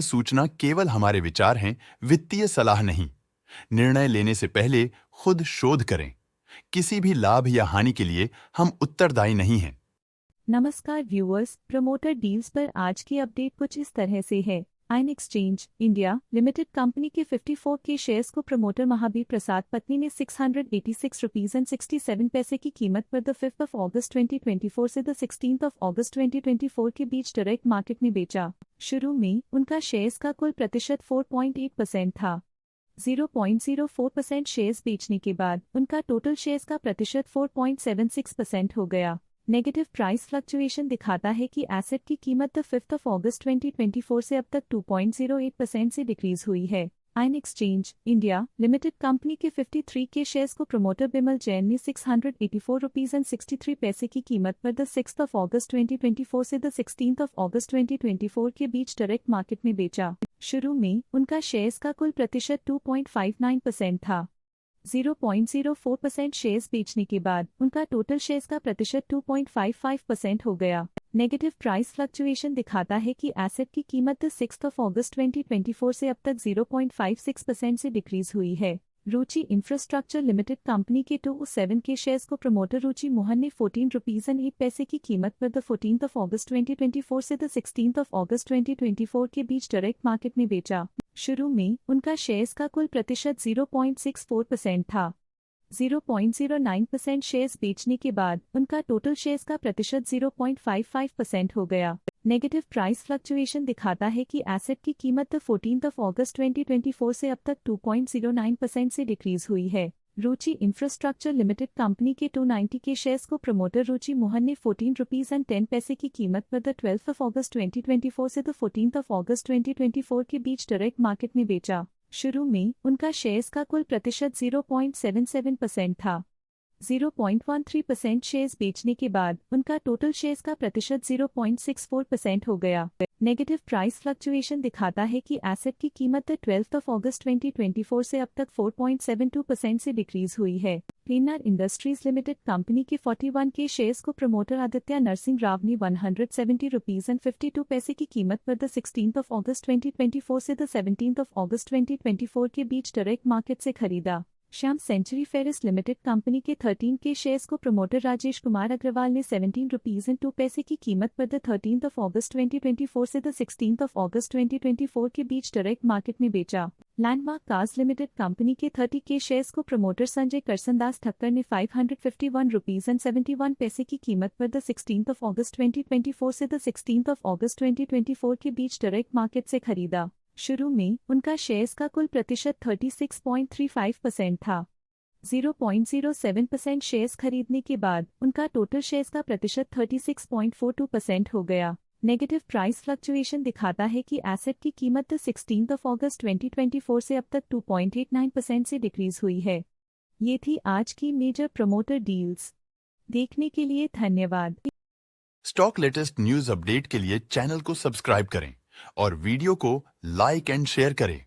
सूचना केवल हमारे विचार हैं, वित्तीय सलाह नहीं। निर्णय लेने से पहले खुद शोध करें। किसी भी लाभ या हानि के लिए हम उत्तरदायी नहीं हैं। नमस्कार व्यूअर्स, प्रमोटर डील्स पर आज की अपडेट कुछ इस तरह से है। Ion exchange India limited company के 54 के शेयर्स को प्रमोटर महावीर प्रसाद पत्नी ने 686 रुपीज एंड 67 पैसे की कीमत पर द 5th ऑफ अगस्त 2024 से द 16th ऑफ अगस्त 2024 के बीच डायरेक्ट मार्केट में बेचा। शुरू में उनका शेयर्स का कुल प्रतिशत 4.8% था। 0.04% शेयर्स बेचने के बाद उनका टोटल शेयर्स का प्रतिशत 4.76% हो गया। नेगेटिव प्राइस फ्लक्चुएशन दिखाता है कि एसेट की कीमत द 5th ऑफ अगस्त 2024 से अब तक 2.08% से डिक्रीज हुई है। Ion exchange India limited company के 53 के शेयर्स को प्रमोटर बिमल जैन ने 684 रुपीज एंड 63 पैसे की कीमत पर द 6th ऑफ अगस्त 2024 से द 16th ऑफ अगस्त 2024 के बीच डायरेक्ट मार्केट में बेचा। शुरू में उनका शेयर्स का कुल प्रतिशत 2.59% था। 0.04% शेयर्स बेचने के बाद उनका टोटल शेयर्स का प्रतिशत 2.55% हो गया। नेगेटिव प्राइस फ्लक्चुएशन दिखाता है कि एसेट की कीमत 6th ऑफ अगस्त 2024 से अब तक 0.56% से डिक्रीज हुई है। रुचि इंफ्रास्ट्रक्चर लिमिटेड कंपनी के 27 के शेयर्स को प्रमोटर रुचि मोहन ने 14 रुपीज एंड 8 पैसे की कीमत पर द 14th ऑफ अगस्त 2024 से द 16th ऑफ अगस्त 2024 के बीच डायरेक्ट मार्केट में बेचा। शुरू में उनका शेयर्स का कुल प्रतिशत 0.64% था। 0.09% शेयर्स बेचने के बाद उनका टोटल शेयर्स का प्रतिशत 0.55% हो गया। नेगेटिव प्राइस फ्लक्चुएशन दिखाता है कि एसेट की कीमत 14th ऑफ अगस्त 2024 से अब तक 2.09% से डिक्रीज हुई है। रुचि इंफ्रास्ट्रक्चर लिमिटेड कंपनी के 290 के शेयर्स को प्रमोटर रुचि मोहन ने 14 रुपीज एंड 10 पैसे की कीमत पर द 12th ऑफ अगस्त 2024 से द 14th ऑफ अगस्त 2024 के बीच डायरेक्ट मार्केट में बेचा। शुरू में उनका शेयर्स का कुल प्रतिशत 0.77% था। 0.13% शेयर्स बेचने के बाद उनका टोटल शेयर्स का प्रतिशत 0.64% हो गया। नेगेटिव प्राइस फ्लक्चुएशन दिखाता है कि एसेट की कीमत 12th ऑफ अगस्त 2024 से अब तक 4.72% से डिक्रीज हुई है। पेन्नार इंडस्ट्रीज लिमिटेड कंपनी के 41 के शेयर्स को प्रमोटर आदित्य नरसिंह राव ने 170 रुपीज एंड 52 पैसे की कीमत पर द 16th ऑफ अगस्त 2024 से द 17th ऑफ अगस्त 2024 के बीच डायरेक्ट मार्केट से खरीदा। Shyam century ferrous limited company के 13 के शेयर्स को प्रमोटर राजेश कुमार अग्रवाल ने 17 रुपीज एंड 2 पैसे की कीमत पर द 13th ऑफ अगस्त 2024 से द 16th ऑफ अगस्त 2024 के बीच डायरेक्ट मार्केट में बेचा। लैंडमार्क कार्स लिमिटेड कंपनी के 30 के शेयर्स को प्रमोटर संजय करसनदास ठक्कर ने 551 रुपीज एंड 71 पैसे की कीमत पर द 16th ऑफ अगस्त 2024 से द 16th ऑफ अगस्त 2024 के बीच डायरेक्ट मार्केट से खरीदा। शुरू में उनका शेयर्स का कुल प्रतिशत 36.35% था। 0.07% शेयर्स खरीदने के बाद उनका टोटल शेयर्स का प्रतिशत 36.42% हो गया। नेगेटिव प्राइस फ्लक्चुएशन दिखाता है कि एसेट की कीमत 16th ऑफ अगस्त 2024 से अब तक 2.89% से डिक्रीज हुई है। ये थी आज की मेजर प्रमोटर डील्स। देखने के लिए धन्यवाद। स्टॉक लेटेस्ट न्यूज अपडेट के लिए चैनल को सब्सक्राइब करें और वीडियो को लाइक एंड शेयर करें।